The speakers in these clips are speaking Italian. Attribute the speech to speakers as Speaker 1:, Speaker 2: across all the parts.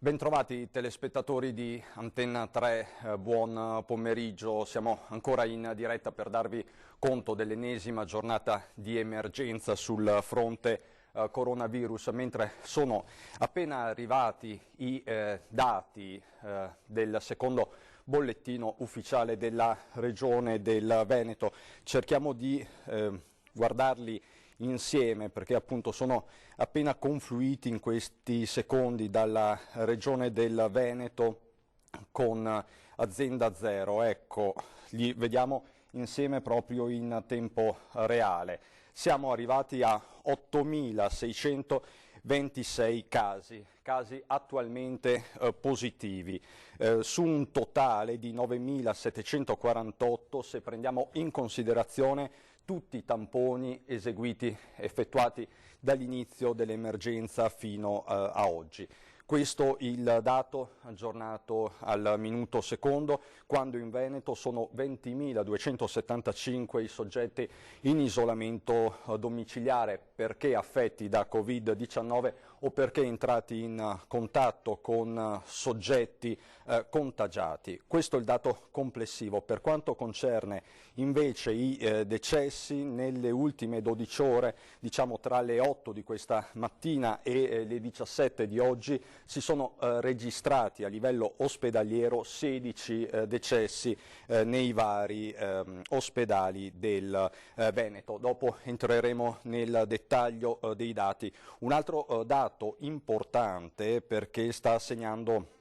Speaker 1: Bentrovati telespettatori di Antenna 3, buon pomeriggio. Siamo ancora in diretta per darvi conto dell'ennesima giornata di emergenza sul fronte coronavirus, mentre sono appena arrivati i dati del secondo bollettino ufficiale della Regione del Veneto. Cerchiamo di guardarli insieme perché appunto sono appena confluiti in questi secondi dalla Regione del Veneto con Azienda Zero. Ecco, li vediamo insieme proprio in tempo reale. Siamo arrivati a 8.626 casi attualmente positivi, su un totale di 9.748 se prendiamo in considerazione tutti i tamponi effettuati dall'inizio dell'emergenza fino a oggi. Questo il dato aggiornato al minuto secondo, quando in Veneto sono 20.275 i soggetti in isolamento domiciliare perché affetti da Covid-19 o perché entrati in contatto con soggetti contagiati. Questo è il dato complessivo. Per quanto concerne invece i decessi, nelle ultime 12 ore, diciamo tra le 8 di questa mattina e le 17 di oggi, si sono registrati a livello ospedaliero 16 decessi nei vari ospedali del Veneto. Dopo entreremo nel dettaglio dei dati. Un altro dato importante, perché sta segnando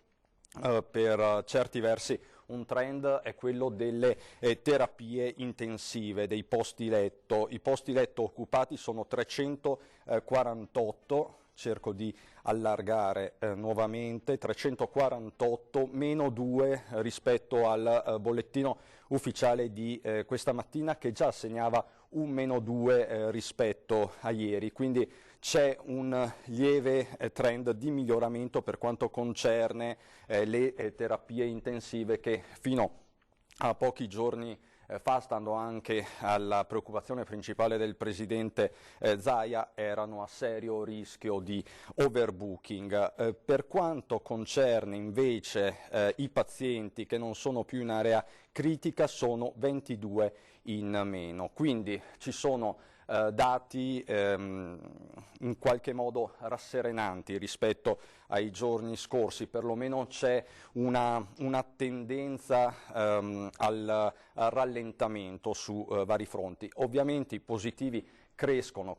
Speaker 1: per certi versi un trend, è quello delle terapie intensive, dei posti letto. I posti letto occupati sono 348, cerco di allargare nuovamente, 348 meno 2 rispetto al bollettino ufficiale di questa mattina, che già segnava un meno 2 rispetto a ieri, quindi c'è un lieve trend di miglioramento per quanto concerne le terapie intensive, che fino a pochi giorni fa, stando anche alla preoccupazione principale del presidente Zaia, erano a serio rischio di overbooking. Per quanto concerne invece i pazienti che non sono più in area critica, sono 22 in meno, quindi ci sono dati in qualche modo rasserenanti rispetto ai giorni scorsi. Perlomeno c'è una tendenza al rallentamento su vari fronti. Ovviamente i positivi crescono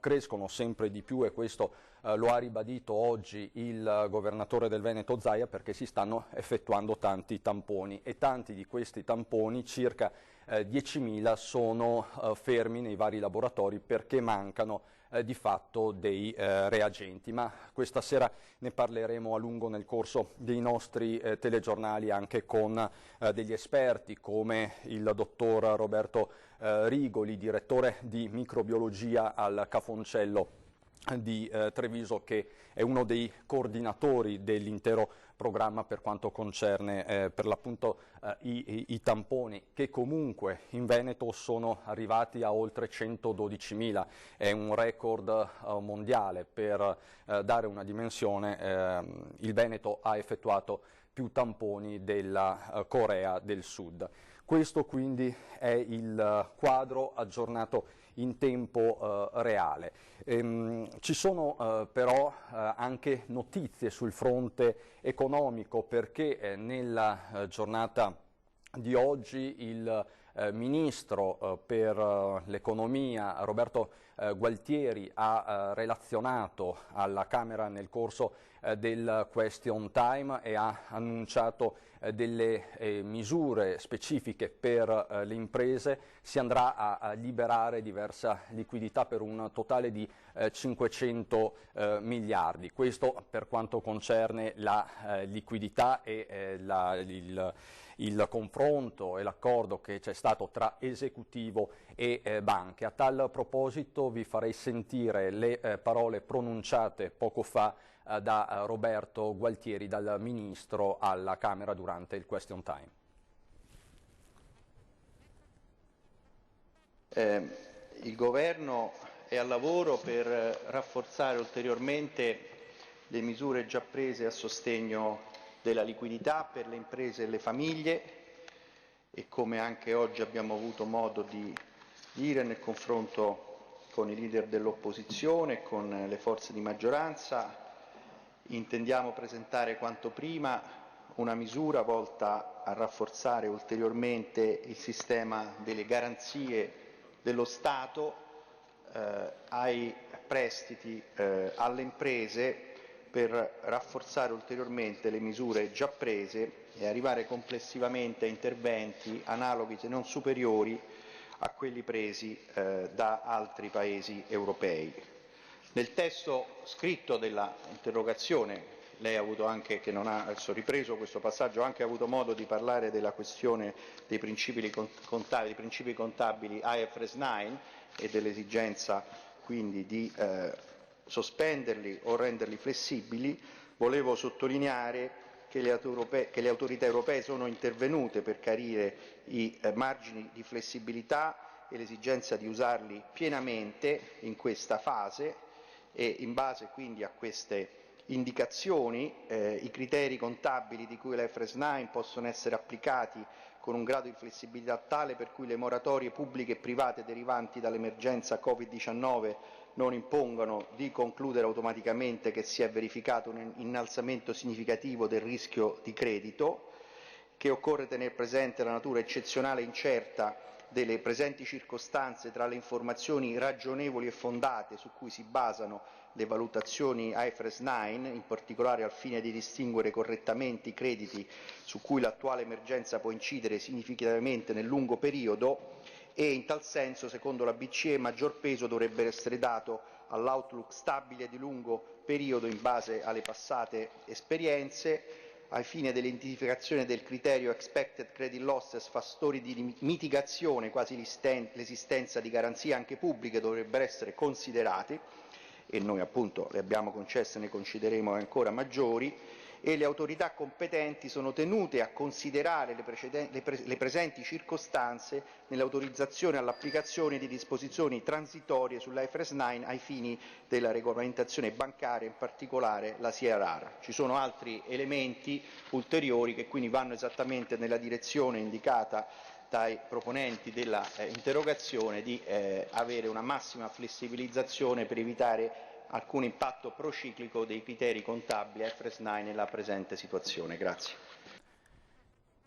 Speaker 1: sempre di più, e questo lo ha ribadito oggi il governatore del Veneto Zaia, perché si stanno effettuando tanti tamponi, e tanti di questi tamponi, circa 10.000, sono fermi nei vari laboratori perché mancano di fatto dei reagenti. Ma questa sera ne parleremo a lungo nel corso dei nostri telegiornali, anche con degli esperti come il dottor Roberto Rigoli, direttore di microbiologia al Cafoncello di Treviso, che è uno dei coordinatori dell'intero programma per quanto concerne per l'appunto i tamponi, che comunque in Veneto sono arrivati a oltre 112.000. È un record mondiale. Per dare una dimensione, il Veneto ha effettuato più tamponi della Corea del Sud. Questo quindi è il quadro aggiornato in tempo reale. Ci sono però anche notizie sul fronte economico, perché nella giornata di oggi il Ministro per l'Economia Roberto Gualtieri ha relazionato alla Camera nel corso del question time e ha annunciato delle misure specifiche per le imprese. Si andrà a liberare diversa liquidità per un totale di 500 miliardi. Questo per quanto concerne la liquidità e il confronto e l'accordo che c'è stato tra esecutivo e banche. A tal proposito vi farei sentire le parole pronunciate poco fa da Roberto Gualtieri, dal Ministro, alla Camera durante il question time.
Speaker 2: Il Governo è al lavoro per rafforzare ulteriormente le misure già prese a sostegno della liquidità per le imprese e le famiglie e, come anche oggi abbiamo avuto modo di dire nel confronto con i leader dell'opposizione e con le forze di maggioranza, intendiamo presentare quanto prima una misura volta a rafforzare ulteriormente il sistema delle garanzie dello Stato ai prestiti alle imprese, per rafforzare ulteriormente le misure già prese e arrivare complessivamente a interventi analoghi se non superiori a quelli presi da altri Paesi europei. Nel testo scritto della interrogazione, lei ha avuto anche, che non ha adesso ripreso questo passaggio, ha anche avuto modo di parlare della questione dei principi contabili IFRS 9 e dell'esigenza quindi di sospenderli o renderli flessibili. Volevo sottolineare che le autorità europee sono intervenute per chiarire i margini di flessibilità e l'esigenza di usarli pienamente in questa fase e, in base quindi a queste indicazioni, i criteri contabili di cui l'IFRS 9 possono essere applicati con un grado di flessibilità tale per cui le moratorie pubbliche e private derivanti dall'emergenza Covid-19 non impongano di concludere automaticamente che si è verificato un innalzamento significativo del rischio di credito, che occorre tenere presente la natura eccezionale e incerta delle presenti circostanze tra le informazioni ragionevoli e fondate su cui si basano le valutazioni IFRS 9, in particolare al fine di distinguere correttamente i crediti su cui l'attuale emergenza può incidere significativamente nel lungo periodo, e in tal senso, secondo la BCE, maggior peso dovrebbe essere dato all'outlook stabile e di lungo periodo in base alle passate esperienze, ai fini dell'identificazione del criterio expected credit losses. Fattori di mitigazione, quasi l'esistenza di garanzie anche pubbliche, dovrebbero essere considerati, e noi appunto le abbiamo concesse e ne concederemo ancora maggiori, e le autorità competenti sono tenute a considerare le presenti circostanze nell'autorizzazione all'applicazione di disposizioni transitorie sull'IFRS 9 ai fini della regolamentazione bancaria, in particolare la CRR. Ci sono altri elementi ulteriori che quindi vanno esattamente nella direzione indicata dai proponenti della interrogazione, di avere una massima flessibilizzazione per evitare alcun impatto prociclico dei criteri contabili IFRS 9 nella presente situazione. Grazie.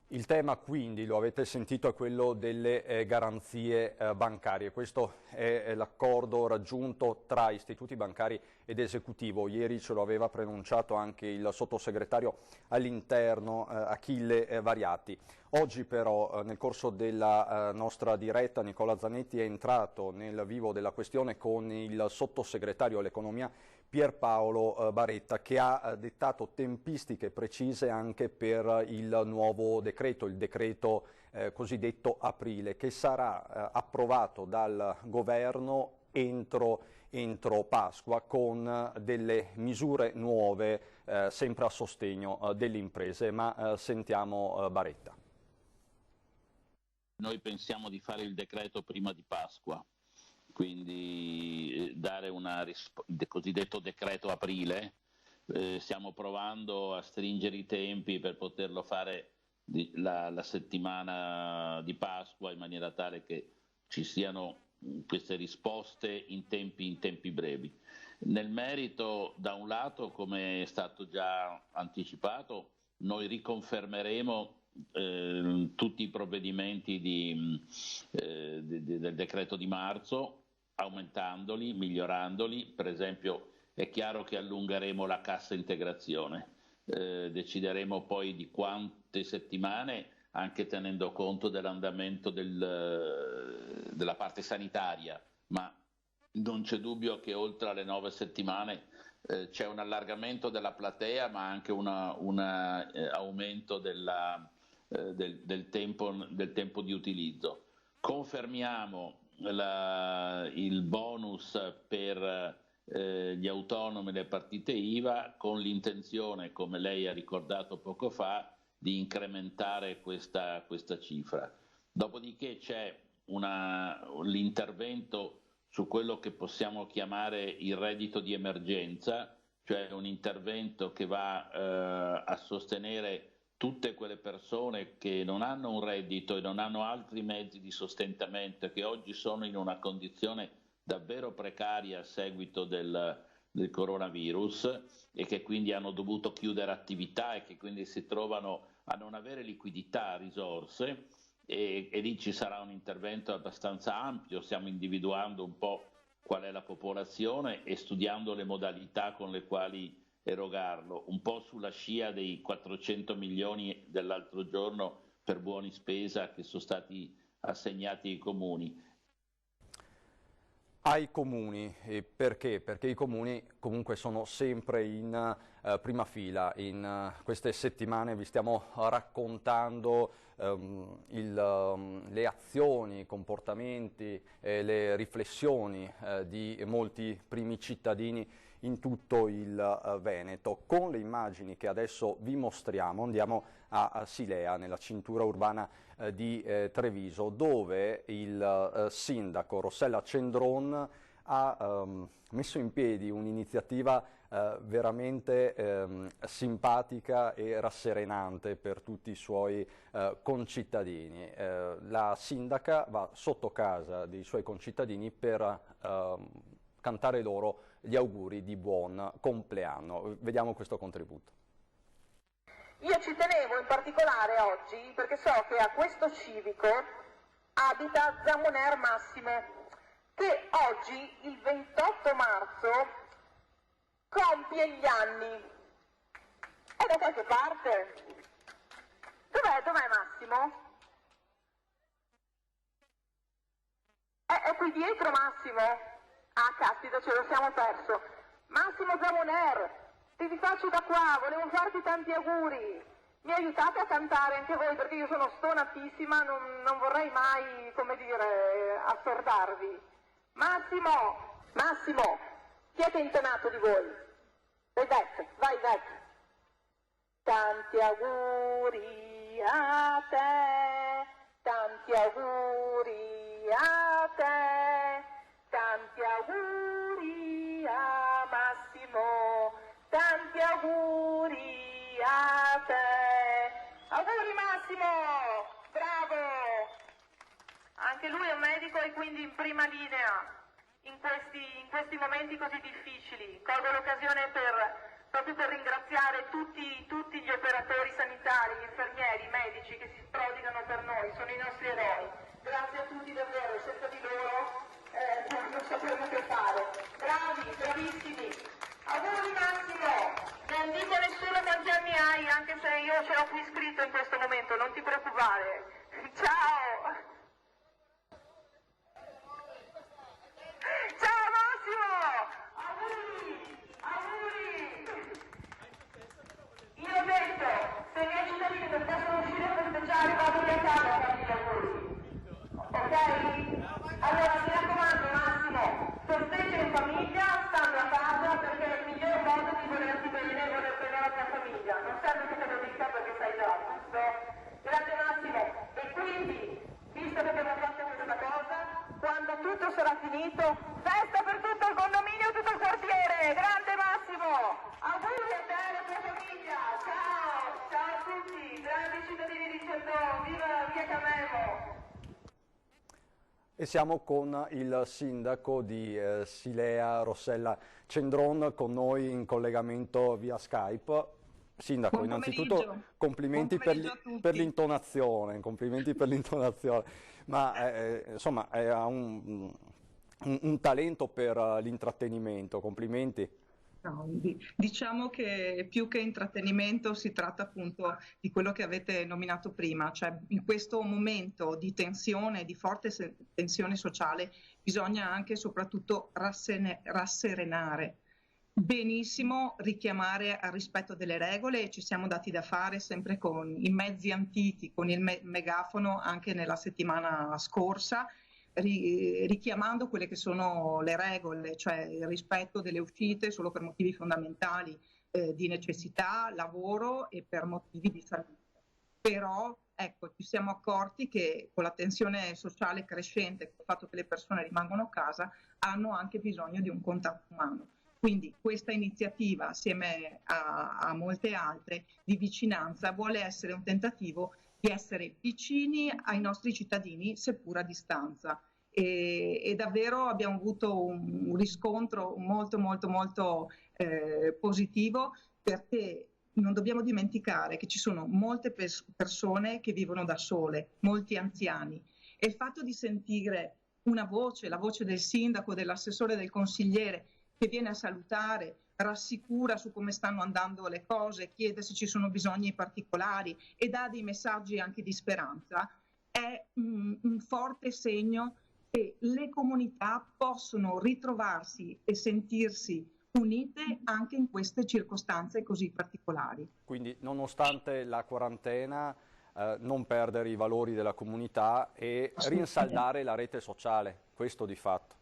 Speaker 1: Il tema quindi, lo avete sentito, è quello delle garanzie bancarie. Questo è l'accordo raggiunto tra istituti bancari ed esecutivo. Ieri ce lo aveva preannunciato anche il sottosegretario all'interno Achille Variati. Oggi però, nel corso della nostra diretta, Nicola Zanetti è entrato nel vivo della questione con il sottosegretario all'economia Pierpaolo Baretta, che ha dettato tempistiche precise anche per il nuovo decreto, il decreto cosiddetto aprile, che sarà approvato dal governo entro Pasqua, con delle misure nuove sempre a sostegno delle imprese. Ma sentiamo Baretta.
Speaker 3: Noi pensiamo di fare il decreto prima di Pasqua, quindi dare il cosiddetto decreto aprile. Stiamo provando a stringere i tempi per poterlo fare la settimana di Pasqua, in maniera tale che ci siano queste risposte in tempi brevi. Nel merito, da un lato, come è stato già anticipato, noi riconfermeremo tutti i provvedimenti del decreto di marzo, aumentandoli, migliorandoli. Per esempio, è chiaro che allungheremo la cassa integrazione, decideremo poi di quante settimane, anche tenendo conto dell'andamento della parte sanitaria, ma non c'è dubbio che oltre alle 9 settimane c'è un allargamento della platea, ma anche un aumento del tempo di utilizzo. Confermiamo il bonus per gli autonomi e le partite IVA, con l'intenzione, come lei ha ricordato poco fa, di incrementare questa cifra. Dopodiché c'è l'intervento su quello che possiamo chiamare il reddito di emergenza, cioè un intervento che va a sostenere tutte quelle persone che non hanno un reddito e non hanno altri mezzi di sostentamento e che oggi sono in una condizione davvero precaria a seguito del coronavirus e che quindi hanno dovuto chiudere attività e che quindi si trovano a non avere liquidità, risorse, e lì ci sarà un intervento abbastanza ampio, stiamo individuando un po' qual è la popolazione e studiando le modalità con le quali erogarlo, un po' sulla scia dei 400 milioni dell'altro giorno per buoni spesa che sono stati assegnati ai comuni.
Speaker 1: Ai comuni, perché? Perché i comuni comunque sono sempre in prima fila. In queste settimane vi stiamo raccontando le azioni, i comportamenti, le riflessioni di molti primi cittadini in tutto il Veneto. Con le immagini che adesso vi mostriamo andiamo a Silea, nella cintura urbana di Treviso, dove il sindaco Rossella Cendron ha messo in piedi un'iniziativa veramente simpatica e rasserenante per tutti i suoi concittadini. La sindaca va sotto casa dei suoi concittadini per cantare loro gli auguri di buon compleanno. Vediamo questo contributo.
Speaker 4: Io ci tenevo in particolare oggi perché so che a questo civico abita Zamuner Massimo, che oggi, il 28 marzo, compie gli anni. È da qualche parte? Dov'è Massimo? È qui dietro Massimo? Ah, caspita, ce lo siamo perso. Massimo Zamuner, ti rifaccio da qua, volevo farti tanti auguri. Mi aiutate a cantare anche voi perché io sono stonatissima, non vorrei mai, come dire, assordarvi. Massimo, chi è che è intonato di voi? Vai. Tanti auguri a te, tanti auguri a te, tanti auguri a Massimo, tanti auguri a te. Auguri Massimo, bravo! Anche lui è un medico e quindi in prima linea in questi momenti così difficili. Colgo l'occasione proprio per ringraziare tutti gli operatori sanitari, gli infermieri, i medici che si prodigano per noi, sono i nostri eroi. Grazie a tutti davvero, senza di loro non sapremo che fare. Bravi, bravissimi. Auguri Massimo, non dico nessuno quanti anni hai, anche se io ce l'ho qui scritto in questo momento, non ti preoccupare. Ciao! Ciao Massimo! Auguri! Io ho detto, se i miei cittadini non possono uscire a festeggiare, vado via a casa a fargli gli auguri. Ok? Allora mi raccomando Massimo, festeggia in famiglia, stando a casa, perché è il miglior modo di volerti bene e voler bene alla tua famiglia. Non serve che te lo dica perché sai già, giusto? Grazie Massimo. E quindi, visto che abbiamo fatto questa cosa, quando tutto sarà finito, festa per tutto il condominio e tutto il quartiere! Grande Massimo! Auguri a te e alla tua famiglia! Ciao a tutti! Grandi cittadini di Cendron! Via Camemo!
Speaker 1: E siamo con il sindaco di Silea, Rossella Cendron, con noi in collegamento via Skype. Sindaco, innanzitutto complimenti per l'intonazione, ma insomma ha un talento per l'intrattenimento, complimenti.
Speaker 5: No, diciamo che più che intrattenimento si tratta appunto di quello che avete nominato prima, cioè in questo momento di tensione, di forte tensione sociale, bisogna anche e soprattutto rasserenare. Benissimo richiamare al rispetto delle regole, ci siamo dati da fare sempre con i mezzi antichi, con il megafono anche nella settimana scorsa, richiamando quelle che sono le regole, cioè il rispetto delle uscite solo per motivi fondamentali di necessità, lavoro e per motivi di salute. Però ecco, ci siamo accorti che con la tensione sociale crescente, con il fatto che le persone rimangono a casa, hanno anche bisogno di un contatto umano. Quindi questa iniziativa, assieme a molte altre, di vicinanza, vuole essere un tentativo di essere vicini ai nostri cittadini, seppur a distanza. E davvero abbiamo avuto un riscontro molto positivo, perché non dobbiamo dimenticare che ci sono molte persone che vivono da sole, molti anziani, e il fatto di sentire una voce, la voce del sindaco, dell'assessore, del consigliere, che viene a salutare, rassicura su come stanno andando le cose, chiede se ci sono bisogni particolari e dà dei messaggi anche di speranza, è un forte segno che le comunità possono ritrovarsi e sentirsi unite anche in queste circostanze così particolari.
Speaker 1: Quindi, nonostante la quarantena, non perdere i valori della comunità e rinsaldare la rete sociale, questo di fatto.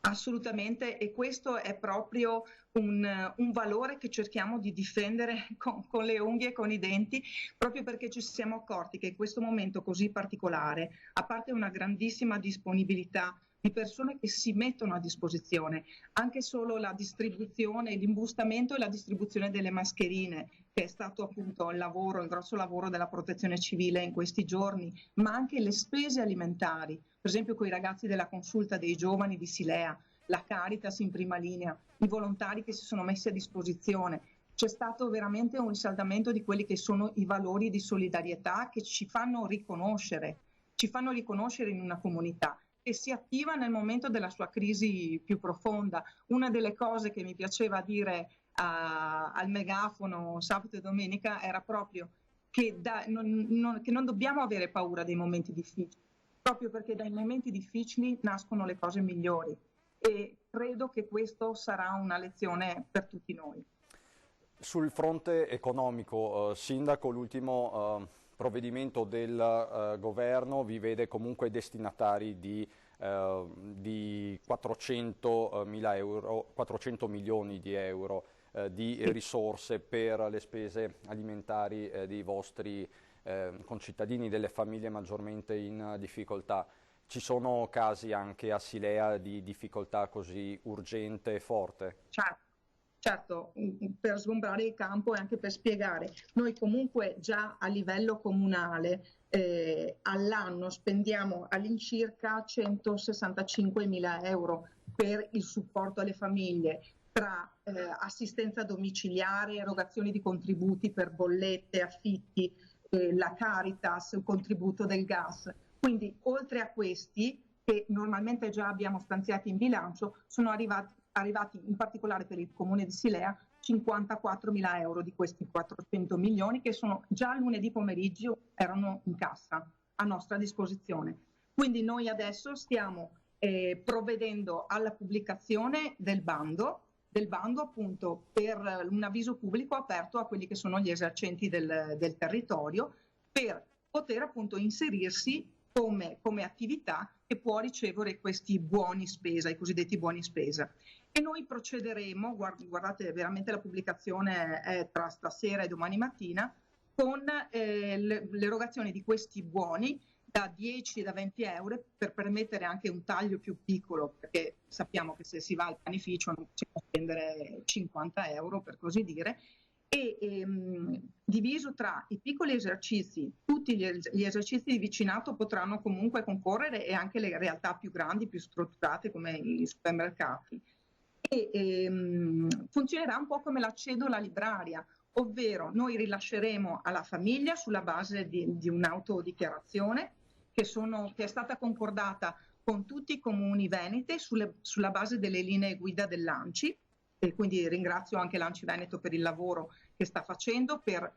Speaker 5: Assolutamente, e questo è proprio un valore che cerchiamo di difendere con le unghie e con i denti, proprio perché ci siamo accorti che in questo momento così particolare, a parte una grandissima disponibilità di persone che si mettono a disposizione, anche solo la distribuzione, l'imbustamento e la distribuzione delle mascherine, che è stato appunto il grosso lavoro della Protezione Civile in questi giorni, ma anche le spese alimentari, per esempio con i ragazzi della consulta dei giovani di Silea, la Caritas in prima linea, i volontari che si sono messi a disposizione. C'è stato veramente un risaldamento di quelli che sono i valori di solidarietà che ci fanno riconoscere in una comunità che si attiva nel momento della sua crisi più profonda. Una delle cose che mi piaceva dire al megafono sabato e domenica era proprio che non dobbiamo avere paura dei momenti difficili, proprio perché dai momenti difficili nascono le cose migliori, e credo che questo sarà una lezione per tutti noi.
Speaker 1: Sul fronte economico, Sindaco, l'ultimo provvedimento del governo vi vede comunque destinatari di 400 milioni di euro di risorse per le spese alimentari dei vostri concittadini, delle famiglie maggiormente in difficoltà. Ci sono casi anche a Silea di difficoltà così urgente e forte?
Speaker 5: Certo, per sgombrare il campo e anche per spiegare, noi comunque già a livello comunale all'anno spendiamo all'incirca 165.000 euro per il supporto alle famiglie, tra assistenza domiciliare, erogazioni di contributi per bollette, affitti, la Caritas, il contributo del gas. Quindi oltre a questi, che normalmente già abbiamo stanziati in bilancio, sono arrivati in particolare per il comune di Silea 54.000 euro di questi 400 milioni che sono già lunedì pomeriggio erano in cassa a nostra disposizione. Quindi noi adesso stiamo provvedendo alla pubblicazione del bando appunto per un avviso pubblico aperto a quelli che sono gli esercenti del territorio, per poter appunto inserirsi come attività che può ricevere questi buoni spesa, i cosiddetti buoni spesa. E noi procederemo, guardate veramente la pubblicazione è tra stasera e domani mattina, con l'erogazione di questi buoni da 10 e da 20 euro per permettere anche un taglio più piccolo, perché sappiamo che se si va al panificio non si può spendere 50 euro per così dire, e diviso tra i piccoli esercizi, tutti gli esercizi di vicinato potranno comunque concorrere, e anche le realtà più grandi, più strutturate come i supermercati. E funzionerà un po' come la cedola libraria, ovvero noi rilasceremo alla famiglia sulla base di un'autodichiarazione che è stata concordata con tutti i comuni veneti sulla base delle linee guida dell'ANCI, e quindi ringrazio anche l'ANCI Veneto per il lavoro che sta facendo per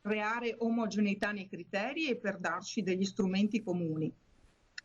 Speaker 5: creare omogeneità nei criteri e per darci degli strumenti comuni,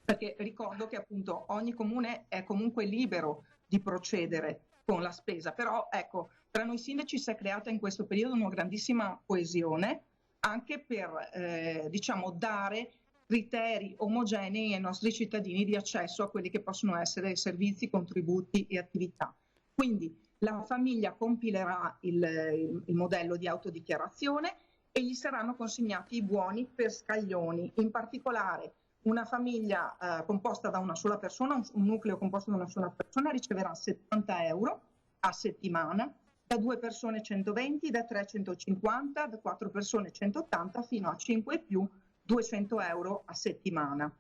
Speaker 5: perché ricordo che appunto ogni comune è comunque libero di procedere con la spesa, però ecco, tra noi sindaci si è creata in questo periodo una grandissima coesione anche per dare criteri omogenei ai nostri cittadini di accesso a quelli che possono essere servizi, contributi e attività. Quindi la famiglia compilerà il modello di autodichiarazione e gli saranno consegnati i buoni per scaglioni. In particolare una famiglia composta da una sola persona, un nucleo composto da una sola persona riceverà 70 euro a settimana, da 2 persone 120, da 3 150, da 4 persone 180 fino a 5 e più 200 euro a settimana.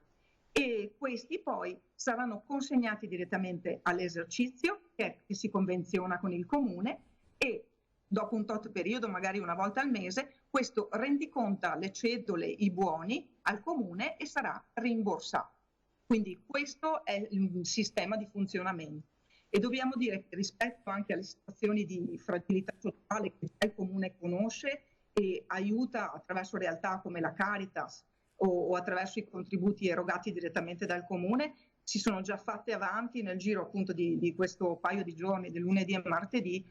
Speaker 5: E questi poi saranno consegnati direttamente all'esercizio che si convenziona con il comune, e dopo un tot periodo, magari una volta al mese, questo rendiconta le cedole, i buoni al comune e sarà rimborsato. Quindi questo è il sistema di funzionamento. E dobbiamo dire che rispetto anche alle situazioni di fragilità sociale che il comune conosce e aiuta attraverso realtà come la Caritas o attraverso i contributi erogati direttamente dal comune, si sono già fatte avanti nel giro appunto di questo paio di giorni, del lunedì e martedì,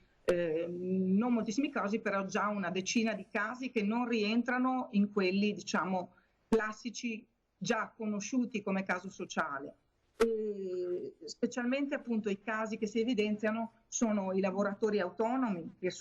Speaker 5: non moltissimi casi, però già una decina di casi che non rientrano in quelli, diciamo, classici già conosciuti come caso sociale. E specialmente appunto i casi che si evidenziano sono i lavoratori autonomi che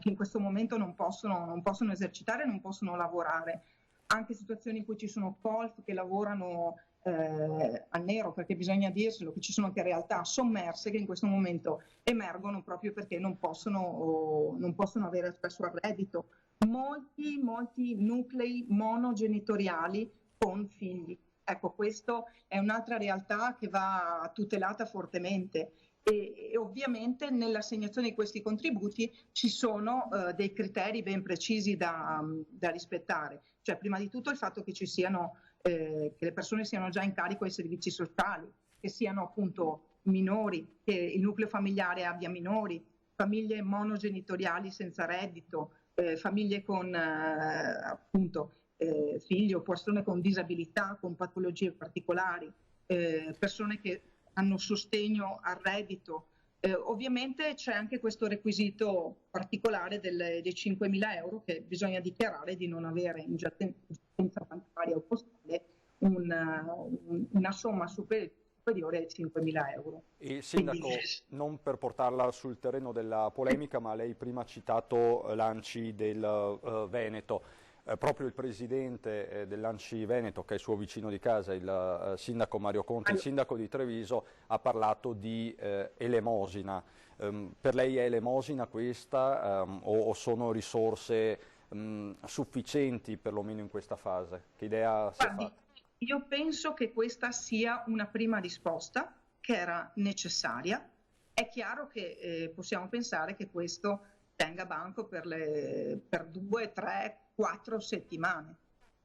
Speaker 5: in questo momento non possono esercitare, non possono lavorare, anche situazioni in cui ci sono colf che lavorano a nero, perché bisogna dirselo che ci sono anche realtà sommerse che in questo momento emergono proprio perché non possono avere accesso al reddito. Molti nuclei monogenitoriali con figli. Ecco, questa è un'altra realtà che va tutelata fortemente e ovviamente nell'assegnazione di questi contributi ci sono dei criteri ben precisi da rispettare. Cioè, prima di tutto il fatto che ci siano che le persone siano già in carico ai servizi sociali, che siano appunto minori, che il nucleo familiare abbia minori, famiglie monogenitoriali senza reddito, famiglie con appunto figli o persone con disabilità, con patologie particolari, persone che hanno sostegno al reddito. Ovviamente c'è anche questo requisito particolare dei 5.000 euro che bisogna dichiarare di non avere in giacenza bancaria o postale una somma superiore ai 5.000 euro.
Speaker 1: E Sindaco, non per portarla sul terreno della polemica, ma lei prima ha citato l'ANCI del Veneto. Proprio il presidente dell'ANCI Veneto, che è il suo vicino di casa, il sindaco Mario Conti, il sindaco di Treviso, ha parlato di elemosina. Per lei è elemosina questa o sono risorse sufficienti perlomeno in questa fase? Che idea si è fatta?
Speaker 5: Io penso che questa sia una prima risposta che era necessaria. È chiaro che possiamo pensare che questo tenga banco per 2, 3, 4 settimane.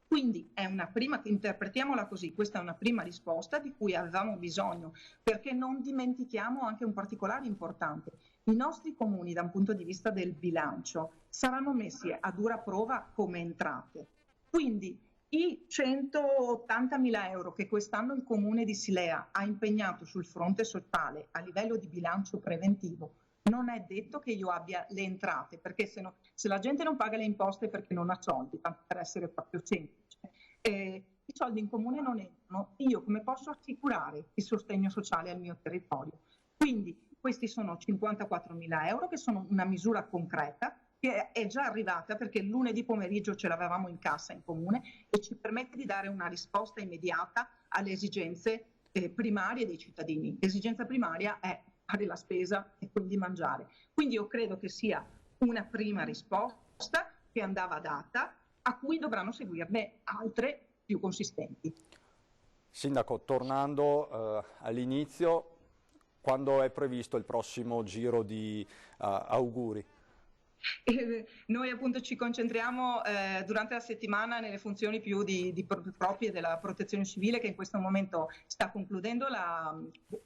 Speaker 5: Quindi è una prima, interpretiamola così, questa è una prima risposta di cui avevamo bisogno, perché non dimentichiamo anche un particolare importante. I nostri comuni da un punto di vista del bilancio saranno messi a dura prova come entrate. Quindi i 180.000 euro che quest'anno il comune di Silea ha impegnato sul fronte sociale a livello di bilancio preventivo, non è detto che io abbia le entrate, perché se la gente non paga le imposte è perché non ha soldi, tanto per essere proprio semplice. I soldi in comune non entrano, io come posso assicurare il sostegno sociale al mio territorio? Quindi questi sono 54.000 euro che sono una misura concreta che è già arrivata perché lunedì pomeriggio ce l'avevamo in cassa in comune e ci permette di dare una risposta immediata alle esigenze primarie dei cittadini. L'esigenza primaria è fare la spesa e quindi mangiare. Quindi io credo che sia una prima risposta che andava data, a cui dovranno seguirne altre più consistenti.
Speaker 1: Sindaco, tornando all'inizio, quando è previsto il prossimo giro di auguri?
Speaker 5: Noi appunto ci concentriamo durante la settimana nelle funzioni più proprie della protezione civile, che in questo momento sta concludendo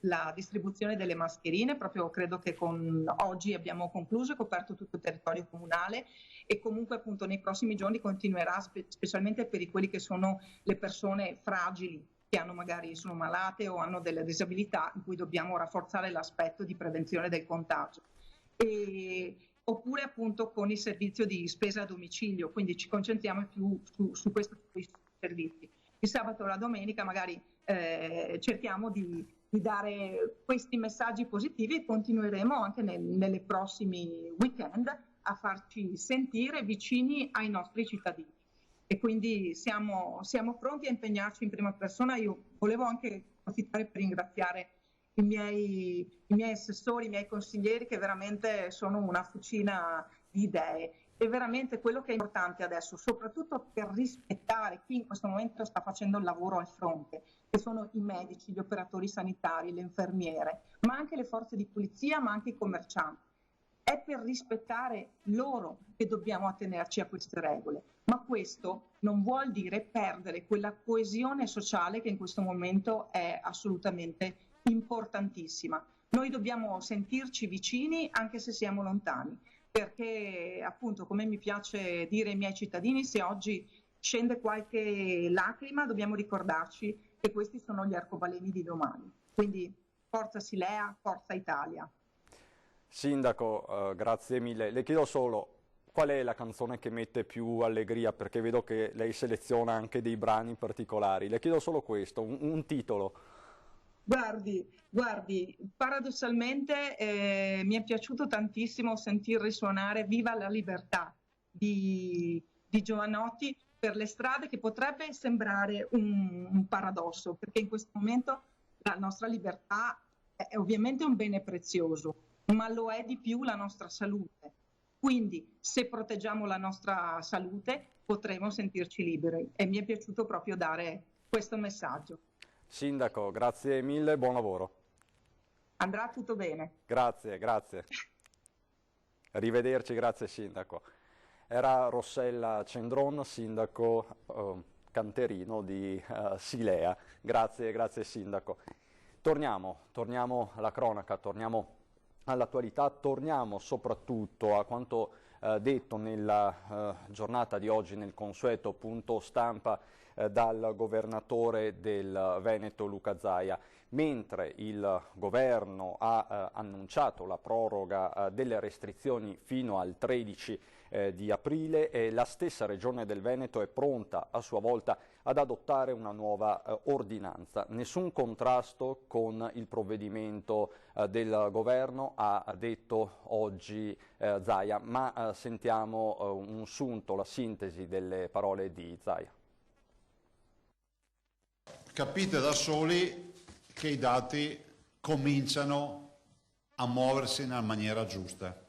Speaker 5: la distribuzione delle mascherine. Proprio credo che oggi abbiamo concluso e coperto tutto il territorio comunale, e comunque appunto nei prossimi giorni continuerà, specialmente per quelli che sono le persone fragili, che magari sono malate o hanno delle disabilità, in cui dobbiamo rafforzare l'aspetto di prevenzione del contagio. Oppure appunto con il servizio di spesa a domicilio, quindi ci concentriamo più su questi servizi. Il sabato e la domenica magari cerchiamo di dare questi messaggi positivi e continueremo anche nei prossimi weekend a farci sentire vicini ai nostri cittadini. E quindi siamo pronti a impegnarci in prima persona. Io volevo anche approfittare per ringraziare i miei assessori, i miei consiglieri, che veramente sono una fucina di idee. E veramente quello che è importante adesso, soprattutto per rispettare chi in questo momento sta facendo il lavoro al fronte, che sono i medici, gli operatori sanitari, le infermiere, ma anche le forze di polizia, ma anche i commercianti. È per rispettare loro che dobbiamo attenerci a queste regole, ma questo non vuol dire perdere quella coesione sociale che in questo momento è assolutamente importantissima. Noi dobbiamo sentirci vicini anche se siamo lontani, perché appunto, come mi piace dire ai miei cittadini, se oggi scende qualche lacrima dobbiamo ricordarci che questi sono gli arcobaleni di domani. Quindi forza Silea, forza Italia.
Speaker 1: Sindaco, grazie mille. Le chiedo solo qual è la canzone che mette più allegria, perché vedo che lei seleziona anche dei brani particolari. Le chiedo solo questo, un titolo.
Speaker 5: Guardi, paradossalmente mi è piaciuto tantissimo sentir risuonare Viva la libertà di Jovanotti per le strade, che potrebbe sembrare un paradosso, perché in questo momento la nostra libertà è ovviamente un bene prezioso, ma lo è di più la nostra salute. Quindi se proteggiamo la nostra salute potremo sentirci liberi, e mi è piaciuto proprio dare questo messaggio.
Speaker 1: Sindaco, grazie mille, buon lavoro.
Speaker 5: Andrà tutto bene.
Speaker 1: Grazie, grazie. Arrivederci, grazie Sindaco. Era Rossella Cendron, sindaco canterino di Silea. Grazie, grazie Sindaco. Torniamo alla cronaca, torniamo all'attualità, torniamo soprattutto a quanto detto nella giornata di oggi nel consueto punto stampa dal governatore del Veneto Luca Zaia. Mentre il governo ha annunciato la proroga delle restrizioni fino al 13 di aprile, la stessa Regione del Veneto è pronta a sua volta ad adottare una nuova ordinanza. Nessun contrasto con il provvedimento del governo, ha detto oggi Zaia, ma sentiamo un sunto, la sintesi delle parole di Zaia.
Speaker 6: Capite da soli che i dati cominciano a muoversi nella maniera giusta,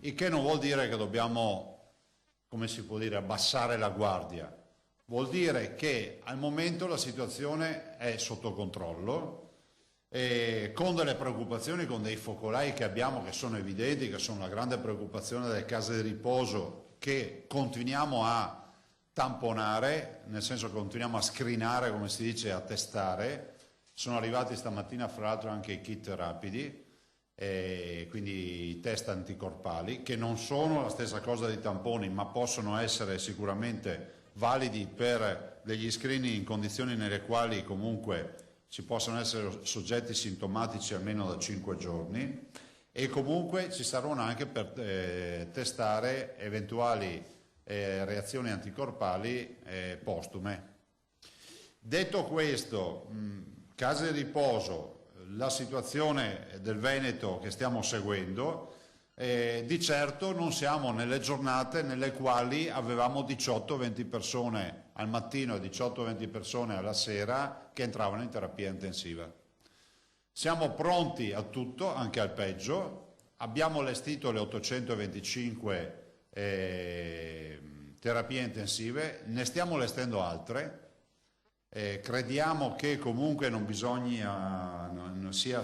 Speaker 6: il che non vuol dire che dobbiamo, come si può dire, abbassare la guardia. Vuol dire che al momento la situazione è sotto controllo, e con delle preoccupazioni, con dei focolai che abbiamo, che sono evidenti, che sono la grande preoccupazione delle case di riposo, che continuiamo a tamponare, nel senso che continuiamo a screenare, come si dice, a testare. Sono arrivati stamattina fra l'altro anche i kit rapidi, quindi i test anticorpali, che non sono la stessa cosa dei tamponi, ma possono essere sicuramente validi per degli screening in condizioni nelle quali comunque ci possono essere soggetti sintomatici almeno da 5 giorni, e comunque ci saranno anche per testare eventuali reazioni anticorpali postume. Detto questo, case di riposo, la situazione del Veneto che stiamo seguendo, di certo non siamo nelle giornate nelle quali avevamo 18-20 persone al mattino e 18-20 persone alla sera che entravano in terapia intensiva. Siamo pronti a tutto, anche al peggio. Abbiamo allestito le 825 terapie intensive, ne stiamo allestendo altre. Crediamo che comunque non bisogna, sia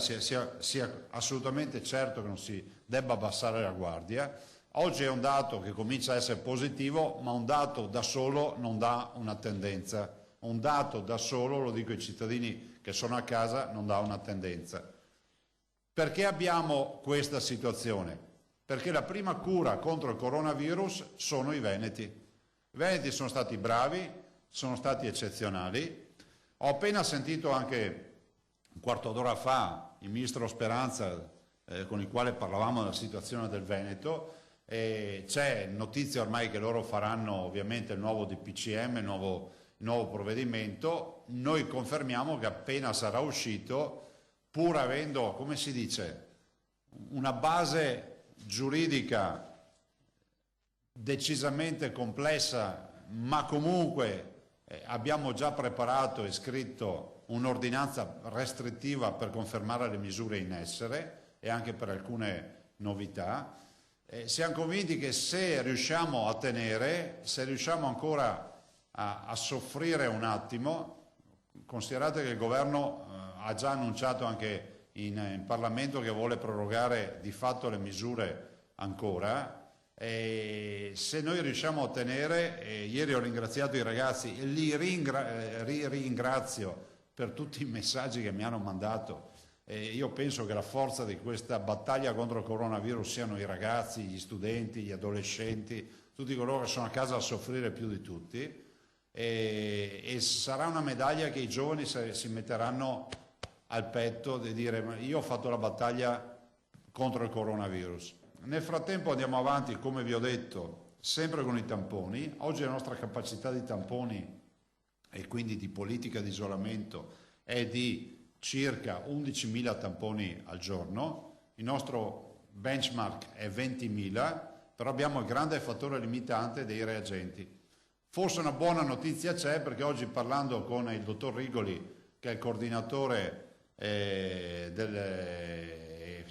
Speaker 6: assolutamente certo che non si debba abbassare la guardia. Oggi è un dato che comincia a essere positivo, ma un dato da solo non dà una tendenza. Un dato da solo, lo dico ai cittadini che sono a casa, non dà una tendenza. Perché abbiamo questa situazione? Perché la prima cura contro il coronavirus sono i veneti. I veneti sono stati bravi, sono stati eccezionali. Ho appena sentito anche un quarto d'ora fa il ministro Speranza, con il quale parlavamo della situazione del Veneto. C'è notizia ormai che loro faranno ovviamente il nuovo DPCM, il nuovo provvedimento. Noi confermiamo che appena sarà uscito, pur avendo, come si dice, una base giuridica decisamente complessa, ma comunque abbiamo già preparato e scritto un'ordinanza restrittiva per confermare le misure in essere e anche per alcune novità. Siamo convinti che se riusciamo a tenere, se riusciamo ancora a soffrire un attimo, considerate che il governo ha già annunciato anche in Parlamento che vuole prorogare di fatto le misure ancora, e se noi riusciamo a ottenere, ieri ho ringraziato i ragazzi e li ringrazio per tutti i messaggi che mi hanno mandato, io penso che la forza di questa battaglia contro il coronavirus siano i ragazzi, gli studenti, gli adolescenti, tutti coloro che sono a casa a soffrire più di tutti, e sarà una medaglia che i giovani si metteranno al petto di dire: ma io ho fatto la battaglia contro il coronavirus. Nel frattempo andiamo avanti, come vi ho detto, sempre con i tamponi. Oggi la nostra capacità di tamponi e quindi di politica di isolamento è di circa 11.000 tamponi al giorno. Il nostro benchmark è 20.000, però abbiamo il grande fattore limitante dei reagenti. Forse una buona notizia c'è, perché oggi, parlando con il dottor Rigoli, che è il coordinatore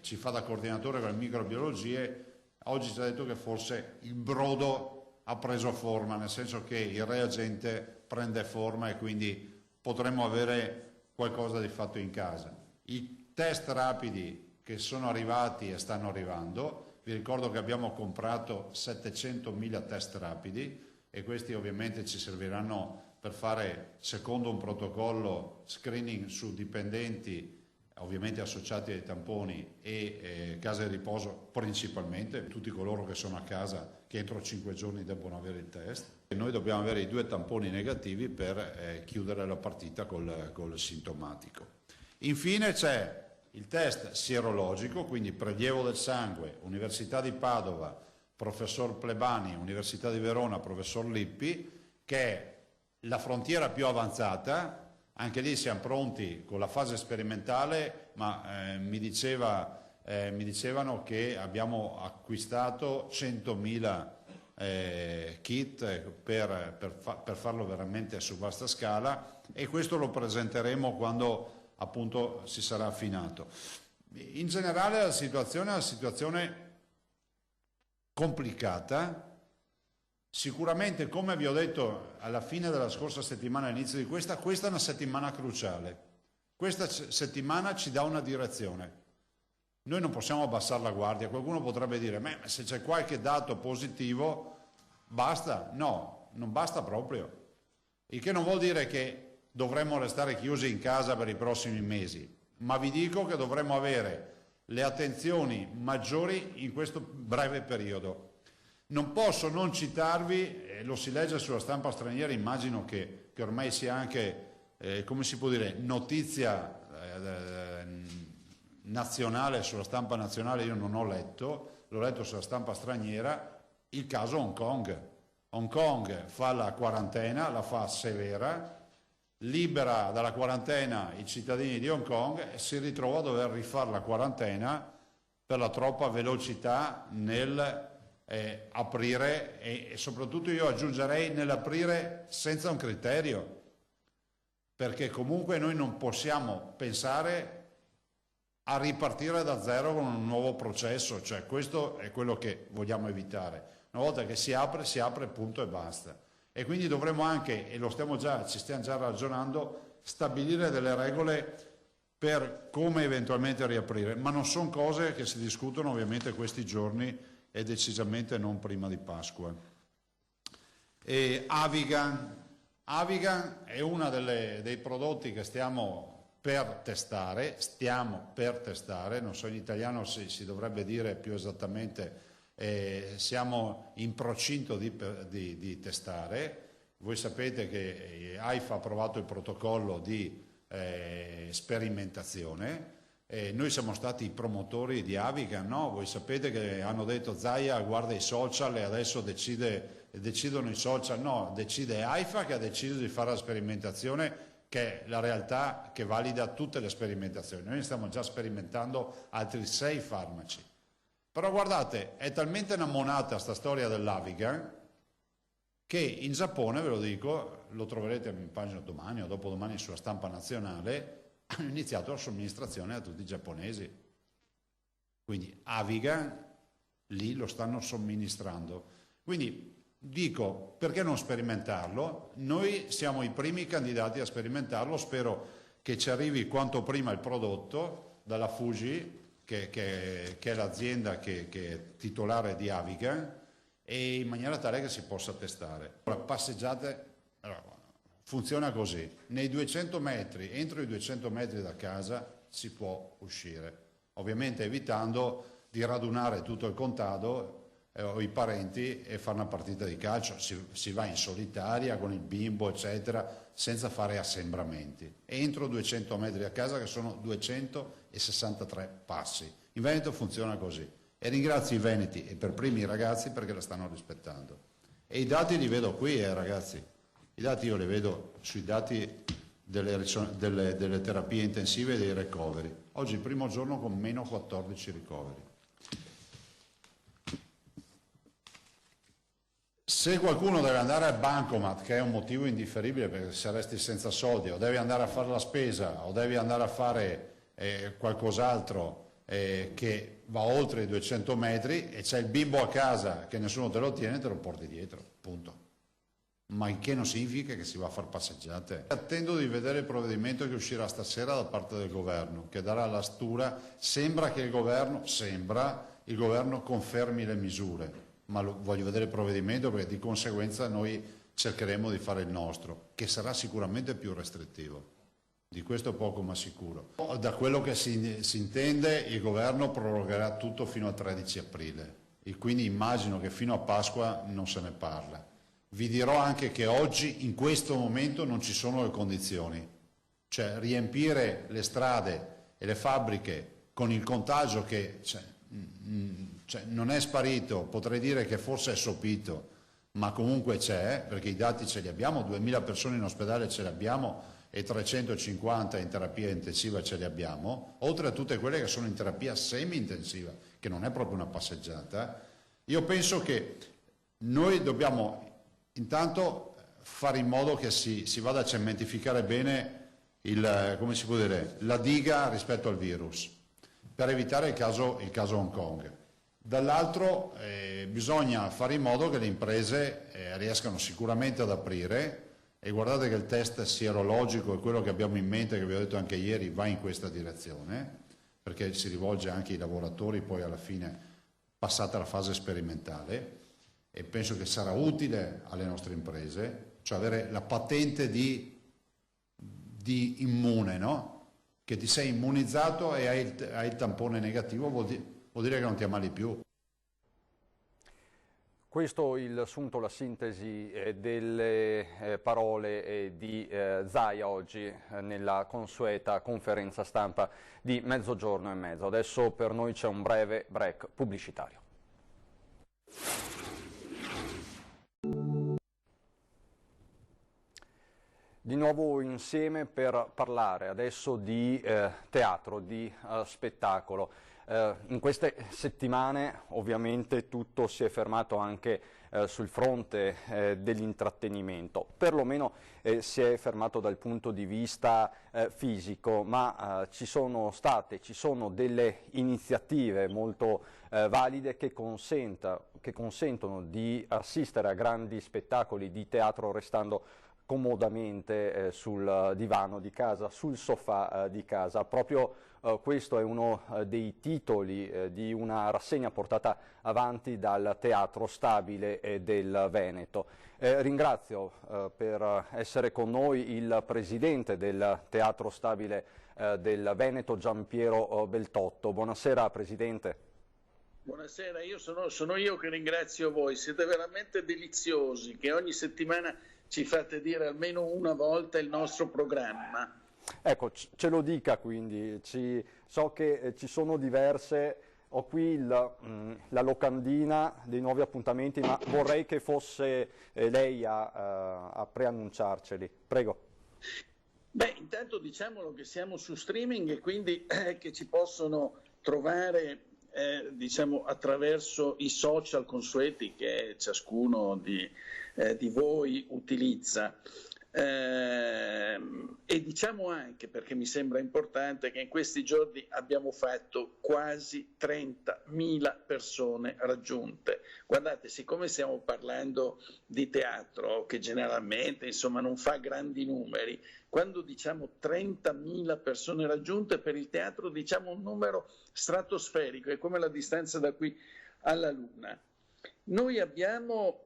Speaker 6: ci fa da coordinatore con le microbiologie, oggi ci ha detto che forse il brodo ha preso forma, nel senso che il reagente prende forma e quindi potremmo avere qualcosa di fatto in casa. I test rapidi che sono arrivati e stanno arrivando, vi ricordo che abbiamo comprato 700.000 test rapidi e questi ovviamente ci serviranno per fare, secondo un protocollo, screening su dipendenti ovviamente associati ai tamponi e case di riposo principalmente, tutti coloro che sono a casa che entro 5 giorni debbono avere il test. E noi dobbiamo avere i 2 tamponi negativi per chiudere la partita col sintomatico. Infine c'è il test sierologico, quindi prelievo del sangue, Università di Padova, professor Plebani, Università di Verona, professor Lippi, che è la frontiera più avanzata. Anche lì siamo pronti con la fase sperimentale, ma mi dicevano che abbiamo acquistato 100.000 kit per farlo veramente su vasta scala, e questo lo presenteremo quando appunto si sarà affinato. In generale la situazione è una situazione complicata. Sicuramente, come vi ho detto alla fine della scorsa settimana, all'inizio di questa è una settimana cruciale. Questa settimana ci dà una direzione. Noi non possiamo abbassare la guardia. Qualcuno potrebbe dire: ma se c'è qualche dato positivo basta? No, non basta proprio. Il che non vuol dire che dovremmo restare chiusi in casa per i prossimi mesi, ma vi dico che dovremmo avere le attenzioni maggiori in questo breve periodo. Non posso non citarvi, lo si legge sulla stampa straniera, immagino che ormai sia anche, come si può dire, notizia nazionale, sulla stampa nazionale io non ho letto, l'ho letto sulla stampa straniera, il caso Hong Kong. Hong Kong fa la quarantena, la fa severa, libera dalla quarantena i cittadini di Hong Kong e si ritrova a dover rifare la quarantena per la troppa velocità nel aprire, e soprattutto io aggiungerei nell'aprire senza un criterio, perché comunque noi non possiamo pensare a ripartire da zero con un nuovo processo, cioè questo è quello che vogliamo evitare. Una volta che si apre punto e basta. E quindi dovremo anche, e ci stiamo già ragionando, stabilire delle regole per come eventualmente riaprire, ma non sono cose che si discutono ovviamente questi giorni e decisamente non prima di Pasqua. E Avigan è uno dei prodotti che stiamo per testare, non so in italiano si dovrebbe dire più esattamente, siamo in procinto di testare. Voi sapete che AIFA ha approvato il protocollo di sperimentazione. Noi siamo stati i promotori di Avigan, no? Voi sapete che hanno detto: Zaia guarda i social e adesso decidono i social. No, decide AIFA, che ha deciso di fare la sperimentazione, che è la realtà che valida tutte le sperimentazioni. Noi stiamo già sperimentando altri 6 farmaci. Però guardate, è talmente una monata sta storia dell'Avigan che in Giappone, ve lo dico, lo troverete in pagina domani o dopodomani sulla stampa nazionale, hanno iniziato la somministrazione a tutti i giapponesi. Quindi Avigan lì lo stanno somministrando. Quindi dico, perché non sperimentarlo? Noi siamo i primi candidati a sperimentarlo, spero che ci arrivi quanto prima il prodotto dalla Fuji, che è l'azienda che è titolare di Avigan, e in maniera tale che si possa testare. Ora, passeggiate, funziona così: nei 200 metri, entro i 200 metri da casa si può uscire, ovviamente evitando di radunare tutto il contado o i parenti e fare una partita di calcio. Si va in solitaria con il bimbo eccetera, senza fare assembramenti, entro 200 metri da casa, che sono 263 passi. In Veneto funziona così, e ringrazio i veneti e per primi i ragazzi perché la stanno rispettando. E i dati li vedo qui, ragazzi, i dati io li vedo sui dati delle terapie intensive e dei ricoveri. Oggi il primo giorno con meno 14 ricoveri. Se qualcuno deve andare al bancomat, che è un motivo indifferibile perché se resti senza soldi, o devi andare a fare la spesa, o devi andare a fare qualcos'altro che va oltre i 200 metri e c'è il bimbo a casa che nessuno te lo tiene, te lo porti dietro, punto. Ma il che non significa che si va a fare passeggiate. Attendo di vedere il provvedimento che uscirà stasera da parte del governo, che darà la stura. Sembra che il governo confermi le misure, ma voglio vedere il provvedimento, perché di conseguenza noi cercheremo di fare il nostro, che sarà sicuramente più restrittivo. Di questo poco ma sicuro. Da quello che si intende, il governo prorogherà tutto fino al 13 aprile, e quindi immagino che fino a Pasqua non se ne parla. Vi dirò anche che oggi, in questo momento, non ci sono le condizioni. Cioè, riempire le strade e le fabbriche con il contagio che non è sparito, potrei dire che forse è sopito, ma comunque c'è, perché i dati ce li abbiamo, 2000 persone in ospedale ce li abbiamo, e 350 in terapia intensiva ce li abbiamo, oltre a tutte quelle che sono in terapia semi-intensiva, che non è proprio una passeggiata. Io penso che noi dobbiamo intanto fare in modo che si vada a cementificare bene come si può dire, la diga rispetto al virus, per evitare il caso Hong Kong. Dall'altro bisogna fare in modo che le imprese riescano sicuramente ad aprire. E guardate che il test sierologico è quello che abbiamo in mente, che vi ho detto anche ieri, va in questa direzione, perché si rivolge anche ai lavoratori poi alla fine, passata la fase sperimentale, e penso che sarà utile alle nostre imprese, cioè avere la patente di immune, no? Che ti sei immunizzato e hai il tampone negativo, vuol dire che non ti ammali più.
Speaker 1: Questo il sunto, la sintesi delle parole di Zaia oggi nella consueta conferenza stampa di mezzogiorno e mezzo. Adesso per noi c'è un breve break pubblicitario. Di nuovo insieme per parlare adesso di teatro, di spettacolo. In queste settimane ovviamente tutto si è fermato anche sul fronte dell'intrattenimento, perlomeno si è fermato dal punto di vista fisico, ma ci sono delle iniziative molto valide che consentono di assistere a grandi spettacoli di teatro restando comodamente sul divano di casa, sul sofà di casa. Proprio questo è uno dei titoli di una rassegna portata avanti dal Teatro Stabile del Veneto. Ringrazio per essere con noi il presidente del Teatro Stabile del Veneto, Giampiero Beltotto. Buonasera Presidente.
Speaker 7: Buonasera, sono io che ringrazio voi, siete veramente deliziosi, che ogni settimana ci fate dire almeno una volta il nostro programma.
Speaker 1: Ecco, ce lo dica quindi, so che ci sono diverse, ho qui la locandina dei nuovi appuntamenti, ma vorrei che fosse lei a preannunciarceli. Prego.
Speaker 7: Beh, intanto diciamolo che siamo su streaming e quindi che ci possono trovare diciamo attraverso i social consueti che ciascuno di voi utilizza. E diciamo anche, perché mi sembra importante, che in questi giorni abbiamo fatto quasi 30.000 persone raggiunte. Guardate, siccome stiamo parlando di teatro, che generalmente insomma non fa grandi numeri, quando diciamo 30.000 persone raggiunte per il teatro diciamo un numero stratosferico, è come la distanza da qui alla Luna. Noi abbiamo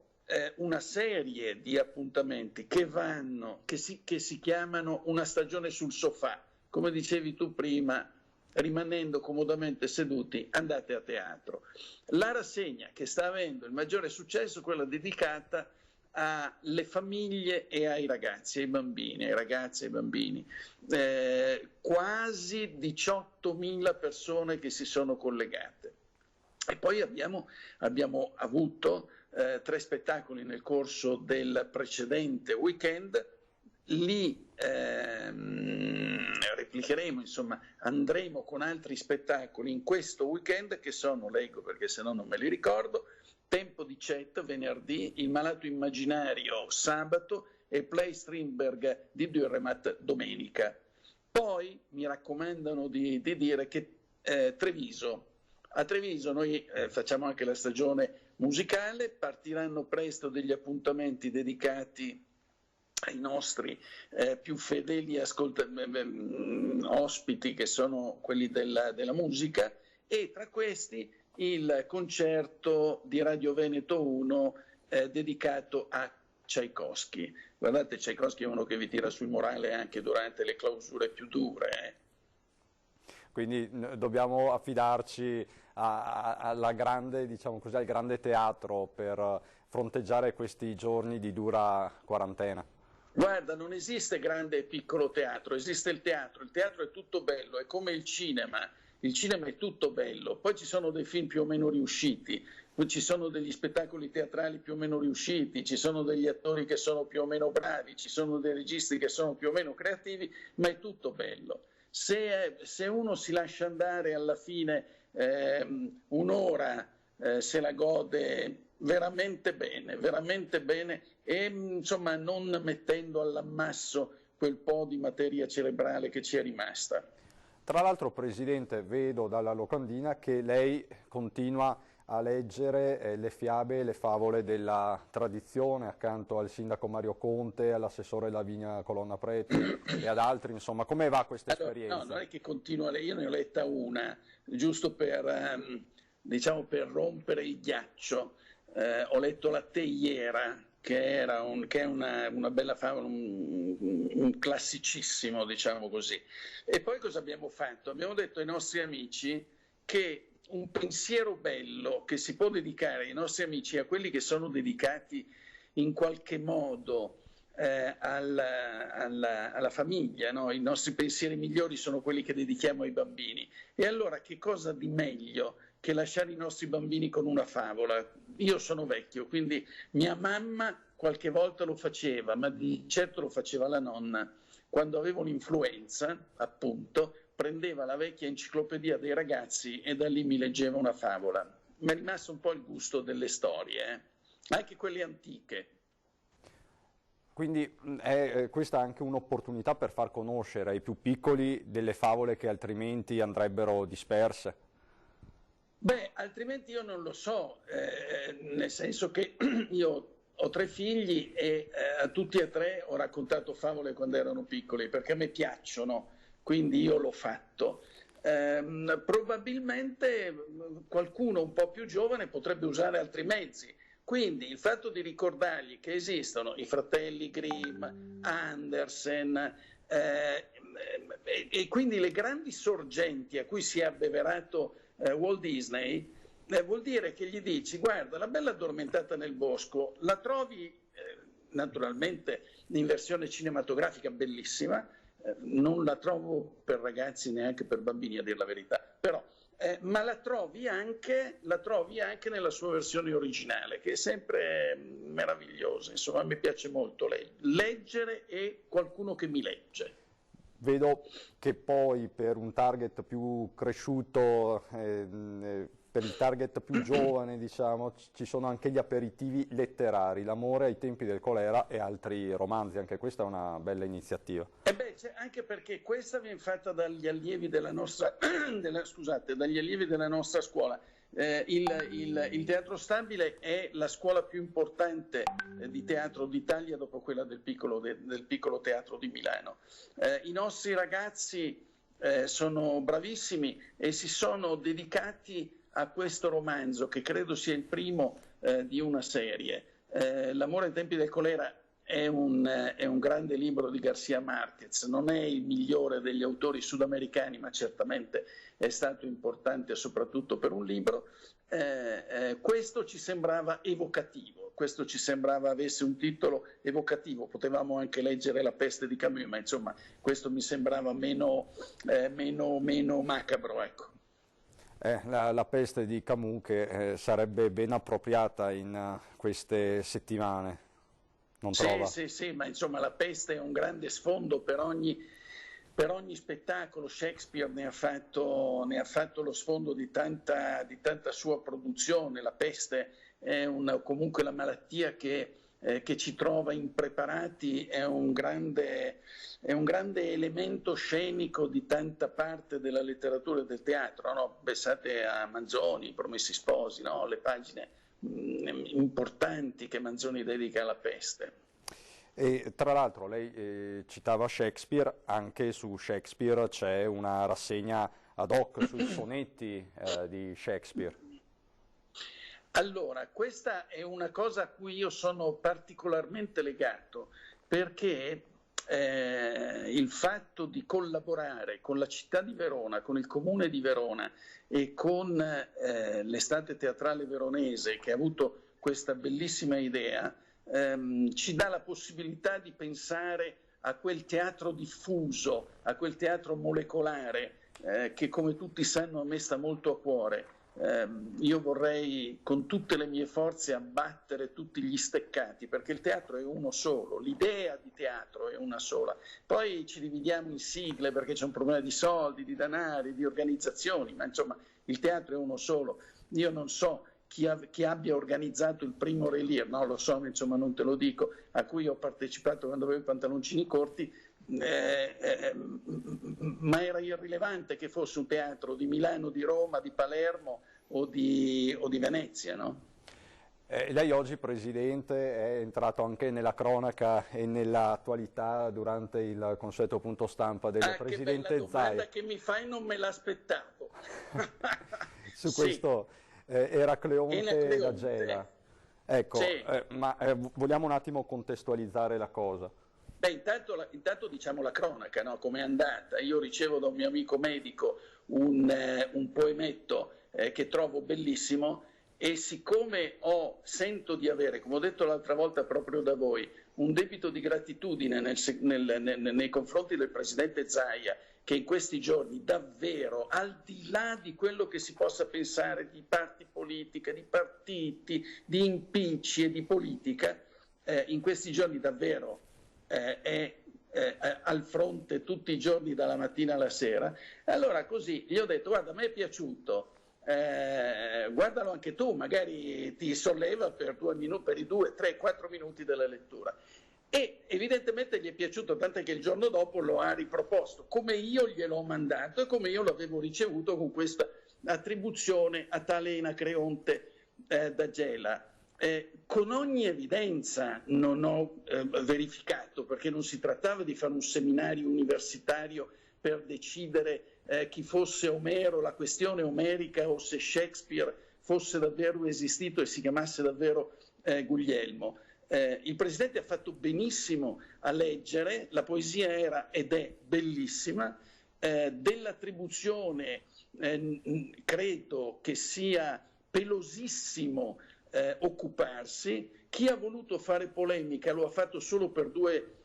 Speaker 7: una serie di appuntamenti che si chiamano una stagione sul sofà. Come dicevi tu prima, rimanendo comodamente seduti, andate a teatro. La rassegna che sta avendo il maggiore successo è quella dedicata alle famiglie e ai ragazzi, ai bambini, ai ragazzi e ai bambini. Quasi 18.000 persone che si sono collegate. E poi abbiamo avuto 3 spettacoli nel corso del precedente weekend, li replicheremo, insomma andremo con altri spettacoli in questo weekend che sono, leggo perché se no non me li ricordo, Tempo di Chat venerdì, Il malato immaginario sabato e Play Strindberg di Dürrenmatt domenica. Poi mi raccomandano di dire che Treviso. A Treviso noi facciamo anche la stagione musicale, partiranno presto degli appuntamenti dedicati ai nostri più fedeli ospiti, che sono quelli della musica, e tra questi il concerto di Radio Veneto 1 dedicato a Tchaikovsky. Guardate, Tchaikovsky è uno che vi tira sul morale anche durante le clausure più dure.
Speaker 1: Quindi dobbiamo affidarci alla grande, diciamo così, al grande teatro per fronteggiare questi giorni di dura quarantena.
Speaker 7: Guarda, non esiste grande e piccolo teatro, esiste il teatro è tutto bello, è come il cinema è tutto bello, poi ci sono dei film più o meno riusciti, poi ci sono degli spettacoli teatrali più o meno riusciti, ci sono degli attori che sono più o meno bravi, ci sono dei registi che sono più o meno creativi, ma è tutto bello. Se uno si lascia andare alla fine un'ora, se la gode veramente bene e insomma non mettendo all'ammasso quel po' di materia cerebrale che ci è rimasta.
Speaker 1: Tra l'altro, Presidente, vedo dalla locandina che lei continua a leggere le fiabe e le favole della tradizione accanto al Sindaco Mario Conte, all'Assessore Lavinia Colonna Preti e ad altri, insomma, come va questa esperienza?
Speaker 7: No, non è che continua, io ne ho letta una, giusto per, diciamo, per rompere il ghiaccio. Ho letto La Teiera, che è una bella favola, un classicissimo, diciamo così. E poi cosa abbiamo fatto? Abbiamo detto ai nostri amici che un pensiero bello che si può dedicare ai nostri amici, a quelli che sono dedicati in qualche modo alla famiglia, no? I nostri pensieri migliori sono quelli che dedichiamo ai bambini. E allora che cosa di meglio che lasciare i nostri bambini con una favola? Io sono vecchio, quindi mia mamma qualche volta lo faceva, ma di certo lo faceva la nonna. Quando avevo l'influenza, appunto, prendeva la vecchia enciclopedia dei ragazzi e da lì mi leggeva una favola. Mi è rimasto un po' il gusto delle storie, anche quelle antiche.
Speaker 1: Quindi è questa anche un'opportunità per far conoscere ai più piccoli delle favole che altrimenti andrebbero disperse?
Speaker 7: Beh, altrimenti io non lo so, nel senso che io ho 3 figli e a tutti e 3 ho raccontato favole quando erano piccoli, perché a me piacciono, quindi io l'ho fatto. Probabilmente qualcuno un po' più giovane potrebbe usare altri mezzi, quindi il fatto di ricordargli che esistono i fratelli Grimm, Andersen, e quindi le grandi sorgenti a cui si è abbeverato Walt Disney, vuol dire che gli dici: guarda, La Bella Addormentata nel bosco la trovi naturalmente in versione cinematografica bellissima, non la trovo per ragazzi neanche per bambini, a dir la verità, però ma la trovi anche nella sua versione originale, che è sempre meravigliosa. Insomma, a me piace molto leggere e qualcuno che mi legge.
Speaker 1: Vedo che poi per un target più cresciuto per il target più giovane, diciamo, ci sono anche gli aperitivi letterari, L'amore ai tempi del colera e altri romanzi, anche questa è una bella iniziativa.
Speaker 7: Anche perché questa viene fatta dagli allievi della nostra, dagli allievi della nostra scuola. Il Teatro Stabile è la scuola più importante di teatro d'Italia dopo quella del piccolo teatro di Milano. I nostri ragazzi sono bravissimi e si sono dedicati a questo romanzo, che credo sia il primo di una serie. L'amore ai tempi del colera è un grande libro di García Márquez, non è il migliore degli autori sudamericani, ma certamente è stato importante soprattutto per un libro. Questo ci sembrava evocativo, questo ci sembrava avesse un titolo evocativo, potevamo anche leggere La peste di Camus, ma insomma questo mi sembrava meno macabro, ecco.
Speaker 1: La peste di Camus che sarebbe ben appropriata in queste settimane. Non trova?
Speaker 7: Sì, ma insomma La peste è un grande sfondo per ogni spettacolo. Shakespeare ne ha fatto lo sfondo di tanta sua produzione. La peste è comunque la malattia che ci trova impreparati, è un grande elemento scenico di tanta parte della letteratura e del teatro, no? Pensate a Manzoni, I Promessi Sposi, no? Le pagine importanti che Manzoni dedica alla peste.
Speaker 1: E tra l'altro lei citava Shakespeare, anche su Shakespeare c'è una rassegna ad hoc sui sonetti di Shakespeare.
Speaker 7: Allora, questa è una cosa a cui io sono particolarmente legato, perché il fatto di collaborare con la città di Verona, con il comune di Verona e con l'Estate Teatrale Veronese, che ha avuto questa bellissima idea, ci dà la possibilità di pensare a quel teatro diffuso, a quel teatro molecolare che, come tutti sanno, a me sta molto a cuore. Io vorrei con tutte le mie forze abbattere tutti gli steccati, perché il teatro è uno solo, l'idea di teatro è una sola, poi ci dividiamo in sigle perché c'è un problema di soldi, di denari, di organizzazioni, ma insomma il teatro è uno solo. Io non so chi abbia organizzato il primo Relir, no, lo so, insomma non te lo dico, a cui ho partecipato quando avevo i pantaloncini corti, ma era irrilevante che fosse un teatro di Milano, di Roma, di Palermo o di Venezia, no?
Speaker 1: Lei oggi, Presidente, è entrato anche nella cronaca e nell'attualità durante il consueto punto stampa del Presidente Zaia.
Speaker 7: Che bella domanda che mi fai, non me l'aspettavo.
Speaker 1: Su questo Eracleonte da Gela. Ecco, sì. Ma vogliamo un attimo contestualizzare la cosa.
Speaker 7: Beh, intanto diciamo la cronaca, no? Com'è andata. Io ricevo da un mio amico medico un poemetto che trovo bellissimo, e siccome sento di avere, come ho detto l'altra volta proprio da voi, un debito di gratitudine nei confronti del Presidente Zaia, che in questi giorni davvero, al di là di quello che si possa pensare di parti politiche, di partiti, di impicci e di politica, in questi giorni davvero è al fronte tutti i giorni dalla mattina alla sera. Allora così gli ho detto: guarda, a me è piaciuto, guardalo anche tu, magari ti solleva per i 2, 3, 4 minuti della lettura. E evidentemente gli è piaciuto, tant'è che il giorno dopo lo ha riproposto, come io gliel'ho mandato e come io l'avevo ricevuto, con questa attribuzione a tale Eracleonte da Gela. Con ogni evidenza non ho verificato, perché non si trattava di fare un seminario universitario per decidere chi fosse Omero, la questione omerica, o se Shakespeare fosse davvero esistito e si chiamasse davvero Guglielmo. Il Presidente ha fatto benissimo a leggere, la poesia era ed è bellissima, dell'attribuzione credo che sia pelosissimo occuparsi. Chi ha voluto fare polemica lo ha fatto solo per due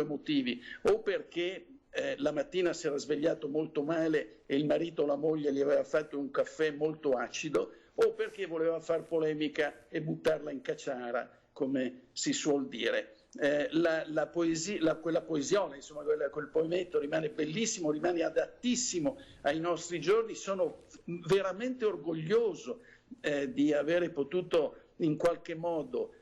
Speaker 7: motivi: o perché la mattina si era svegliato molto male e il marito o la moglie gli aveva fatto un caffè molto acido, o perché voleva far polemica e buttarla in caciara, come si suol dire. quella poesiola, insomma, quel poemetto rimane bellissimo, rimane adattissimo ai nostri giorni. Sono veramente orgoglioso di avere potuto in qualche modo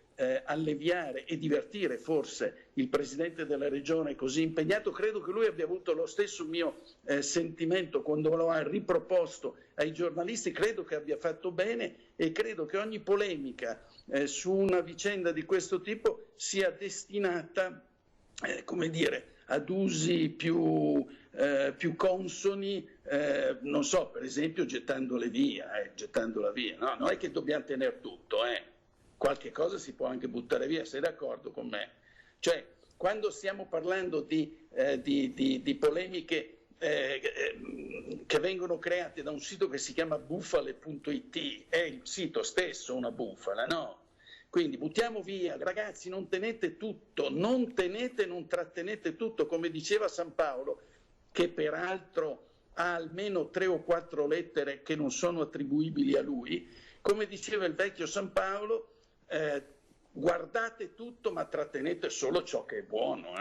Speaker 7: alleviare e divertire forse il Presidente della Regione così impegnato. Credo che lui abbia avuto lo stesso mio sentimento quando lo ha riproposto ai giornalisti. Credo che abbia fatto bene e credo che ogni polemica su una vicenda di questo tipo sia destinata, come dire, ad usi più consoni, non so, per esempio gettandola via. No, non è che dobbiamo tenere tutto, qualche cosa si può anche buttare via, sei d'accordo con me? Cioè, quando stiamo parlando di polemiche che vengono create da un sito che si chiama bufale.it, è il sito stesso una bufala, no? Quindi buttiamo via, ragazzi, non tenete tutto, non trattenete tutto, come diceva San Paolo, che peraltro ha almeno 3 o 4 lettere che non sono attribuibili a lui. Come diceva il vecchio San Paolo, guardate tutto ma trattenete solo ciò che è buono.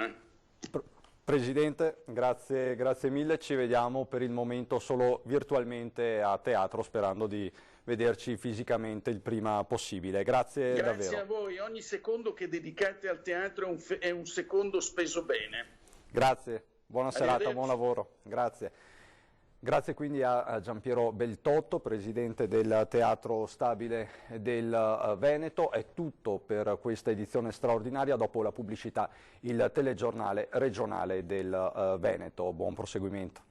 Speaker 1: Presidente, grazie mille, ci vediamo per il momento solo virtualmente a teatro, sperando di vederci fisicamente il prima possibile. Grazie davvero.
Speaker 7: Grazie a voi, ogni secondo che dedicate al teatro è un secondo speso bene.
Speaker 1: Grazie, buona serata, buon lavoro, grazie. Grazie quindi a Giampiero Beltotto, Presidente del Teatro Stabile del Veneto. È tutto per questa edizione straordinaria. Dopo la pubblicità il telegiornale regionale del Veneto. Buon proseguimento.